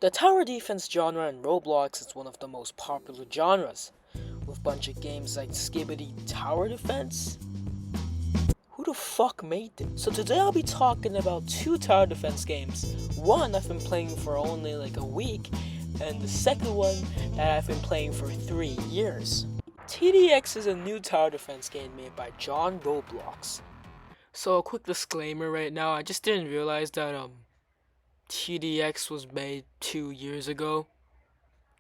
The tower defense genre in Roblox is one of the most popular genres, with a bunch of games like Skibidi Tower Defense. Who the fuck made this? So today I'll be talking about two tower defense games. One I've been playing for only like a week, and the second one that I've been playing for 3 years. TDX is a new tower defense game made by John Roblox. So a quick disclaimer right now, I just didn't realize that TDX was made 2 years ago.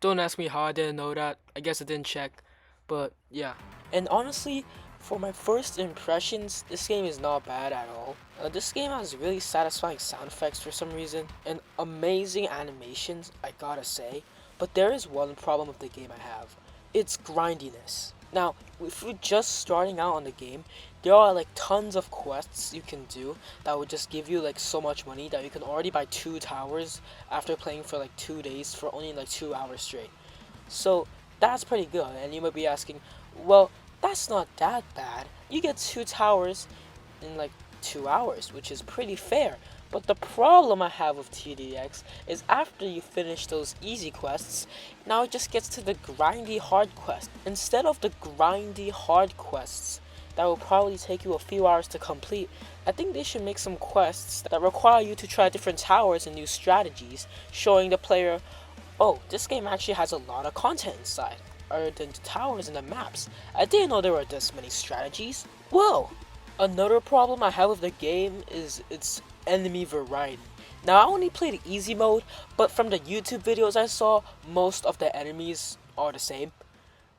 Don't ask me how I didn't know that. I guess I didn't check. But yeah. And honestly, for my first impressions, this game is not bad at all. This game has really satisfying sound effects for some reason, and amazing animations, I gotta say. But there is one problem with the game I have. It's grindiness. Now, if you're just starting out on the game, there are like tons of quests you can do that would just give you like so much money that you can already buy 2 towers after playing for like 2 days for only like 2 hours straight. So that's pretty good, and you might be asking, well, that's not that bad. You get 2 towers in like 2 hours, which is pretty fair. But the problem I have with TDX is after you finish those easy quests, now it just gets to the grindy hard quest. Instead of the grindy hard quests that will probably take you a few hours to complete, I think they should make some quests that require you to try different towers and new strategies, showing the player, oh, this game actually has a lot of content inside, other than the towers and the maps. I didn't know there were this many strategies. Whoa! Another problem I have with the game is its enemy variety. Now, I only played easy mode, but from the YouTube videos I saw, most of the enemies are the same.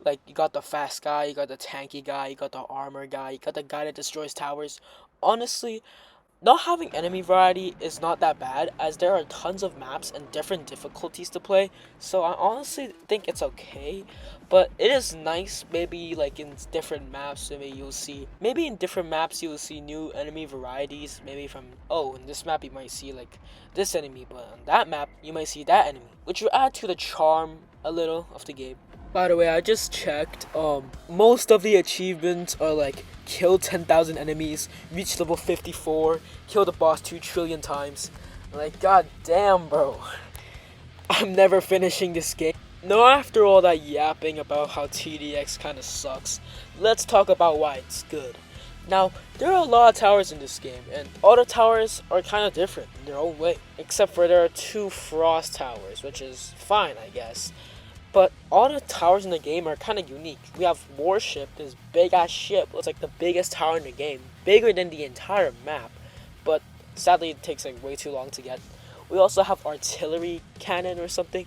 Like, you got the fast guy, you got the tanky guy, you got the armor guy, you got the guy that destroys towers. Honestly, not having enemy variety is not that bad, as there are tons of maps and different difficulties to play, so I honestly think it's okay. But it is nice, maybe like in different maps, maybe in different maps you will see new enemy varieties, maybe from, oh, in this map you might see like this enemy, but on that map you might see that enemy, which will add to the charm a little of the game. By the way, I just checked, most of the achievements are like, kill 10,000 enemies, reach level 54, kill the boss 2 trillion times. Like, god damn, bro. I'm never finishing this game. Now, after all that yapping about how TDX kinda sucks, let's talk about why it's good. Now, there are a lot of towers in this game, and all the towers are kinda different in their own way. Except for there are 2 frost towers, which is fine, I guess. But all the towers in the game are kind of unique. We have Warship, this big ass ship. It's like the biggest tower in the game, bigger than the entire map. But sadly, it takes like way too long to get. We also have Artillery Cannon or something.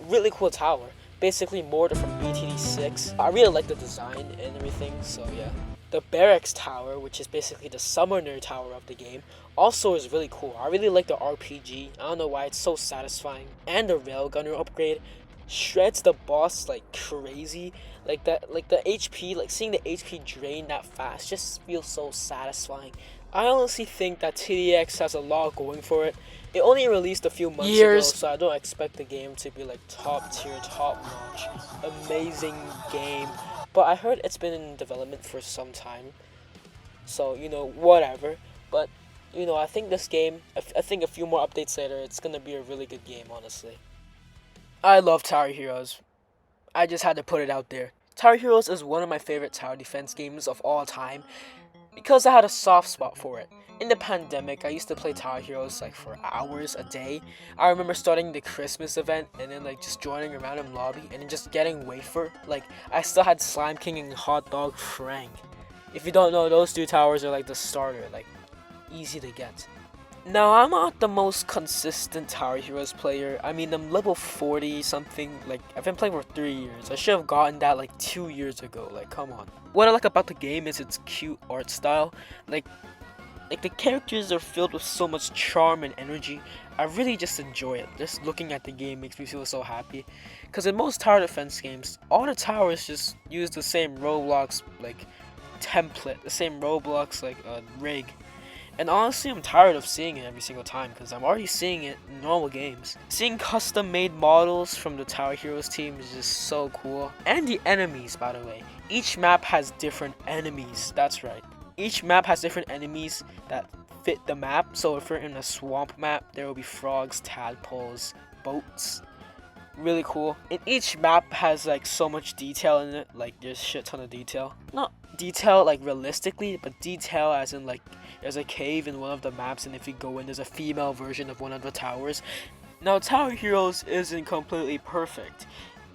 Really cool tower. Basically more from BTD6. I really like the design and everything, so yeah. The Barracks Tower, which is basically the Summoner Tower of the game, also is really cool. I really like the RPG. I don't know why, it's so satisfying. And the Railgunner upgrade shreds the boss like crazy. Like the HP, like seeing the HP drain that fast just feels so satisfying. I honestly think that TDX has a lot going for it. It only released a few months ago, so I don't expect the game to be like top tier, top notch, amazing game. But I heard it's been in development for some time, so you know, whatever. But you know, I think this game, I think a few more updates later, it's gonna be a really good game, honestly. I love Tower Heroes. I just had to put it out there. Tower Heroes is one of my favorite tower defense games of all time because I had a soft spot for it. In the pandemic, I used to play Tower Heroes like for hours a day. I remember starting the Christmas event and then like just joining a random lobby and then just getting wafer. Like, I still had Slime King and Hot Dog Frank. If you don't know, those 2 towers are like the starter, like easy to get. Now, I'm not the most consistent Tower Heroes player. I mean, I'm level 40 something. Like, I've been playing for 3 years. I should have gotten that like 2 years ago. Like, come on. What I like about the game is its cute art style. Like the characters are filled with so much charm and energy. I really just enjoy it. Just looking at the game makes me feel so happy. Because in most tower defense games, all the towers just use the same Roblox like template, the same Roblox like rig. And honestly, I'm tired of seeing it every single time because I'm already seeing it in normal games. Seeing custom-made models from the Tower Heroes team is just so cool. And the enemies, by the way. Each map has different enemies, that's right. Each map has different enemies that fit the map. So if you're in a swamp map, there will be frogs, tadpoles, boats. Really cool. And each map has like so much detail in it. Like there's shit ton of detail. Not detail like realistically, but detail as in like there's a cave in one of the maps, and if you go in, there's a female version of one of the towers. Now, Tower Heroes isn't completely perfect.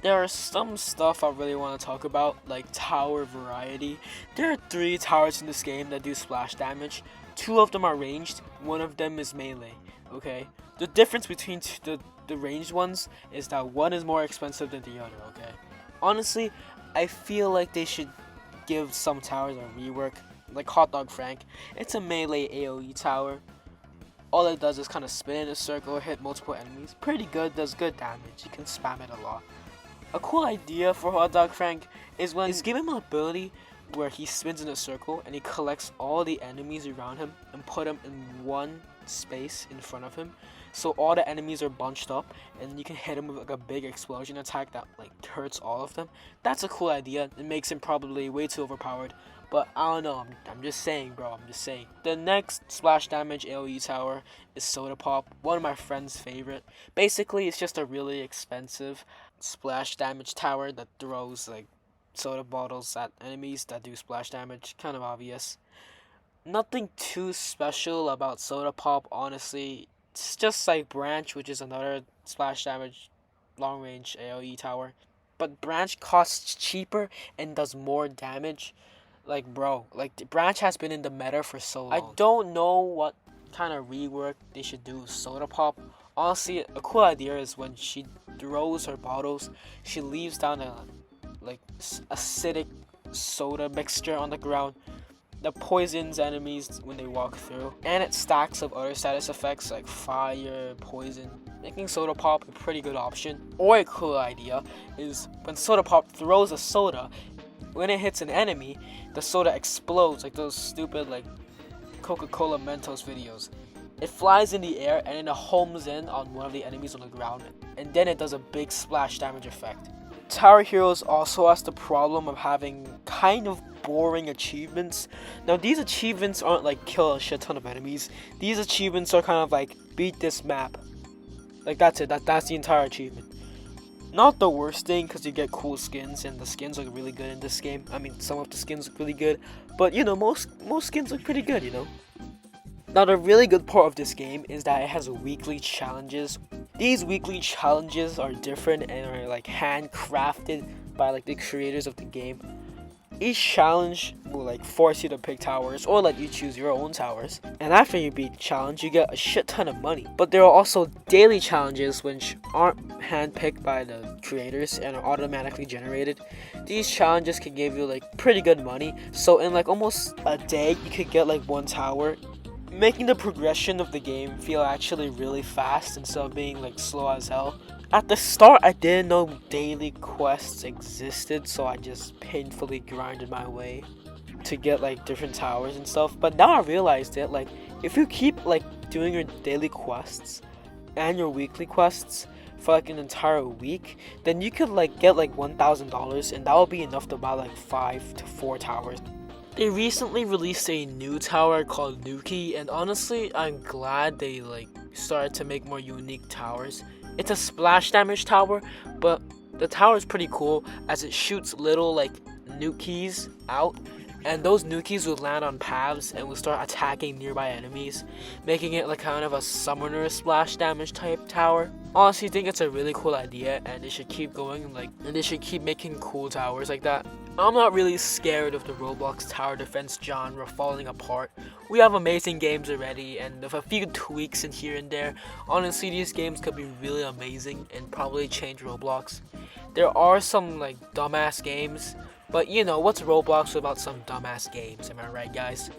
There are some stuff I really want to talk about, like tower variety. There are 3 towers in this game that do splash damage. 2 of them are ranged, 1 of them is melee, okay? The difference between the ranged ones is that 1 is more expensive than the other, okay? Honestly, I feel like they should give some towers a rework, like Hot Dog Frank. It's a melee AoE tower. All it does is kind of spin in a circle, hit multiple enemies. Pretty good, does good damage. You can spam it a lot. A cool idea for Hot Dog Frank is give him an ability where he spins in a circle and he collects all the enemies around him and put them in one space in front of him. So all the enemies are bunched up and you can hit him with like a big explosion attack that like hurts all of them. That's a cool idea. It makes him probably way too overpowered. But I don't know, I'm just saying, bro, I'm just saying. The next splash damage AoE tower is Soda Pop, one of my friend's favorite. Basically, it's just a really expensive splash damage tower that throws like soda bottles at enemies that do splash damage. Kind of obvious. Nothing too special about Soda Pop, honestly. It's just like Branch, which is another splash damage long range AoE tower. But Branch costs cheaper and does more damage. Like, bro, like the Branch has been in the meta for so long. I don't know what kind of rework they should do with Soda Pop. Honestly, a cool idea is when she throws her bottles, she leaves down a like acidic soda mixture on the ground that poisons enemies when they walk through, and it stacks up other status effects like fire, poison, making Soda Pop a pretty good option. Or a cool idea is when Soda Pop throws a soda, when it hits an enemy, the soda explodes like those stupid like Coca-Cola Mentos videos. It flies in the air and then it homes in on one of the enemies on the ground, and then it does a big splash damage effect. Tower Heroes also has the problem of having kind of boring achievements. Now these achievements aren't like kill a shit ton of enemies. These achievements are kind of like beat this map. Like that's it, that's the entire achievement. Not the worst thing, because you get cool skins, and the skins look really good in this game. I mean, some of the skins look really good, but you know, most skins look pretty good, you know. Now the really good part of this game is that it has weekly challenges. These weekly challenges are different and are like handcrafted by like the creators of the game. Each challenge will like force you to pick towers or let you choose your own towers. And after you beat the challenge, you get a shit ton of money. But there are also daily challenges which aren't handpicked by the creators and are automatically generated. These challenges can give you like pretty good money. So in like almost a day, you could get like 1 tower, making the progression of the game feel actually really fast instead of being like slow as hell. At the start, I didn't know daily quests existed, so I just painfully grinded my way to get like different towers and stuff. But now I realized that like if you keep like doing your daily quests and your weekly quests for like an entire week, then you could like get like $1,000, and that will be enough to buy like 5 to 4 towers. They recently released a new tower called Nuki, and honestly, I'm glad they like started to make more unique towers. It's a splash damage tower, but the tower is pretty cool as it shoots little like nukies out, and those nukies will land on paths and will start attacking nearby enemies, making it like kind of a summoner splash damage type tower. Honestly, I think it's a really cool idea, and they should keep going and they should keep making cool towers like that. I'm not really scared of the Roblox tower defense genre falling apart. We have amazing games already, and with a few tweaks in here and there, honestly these games could be really amazing and probably change Roblox. There are some like dumbass games, but you know, what's Roblox without some dumbass games, am I right guys?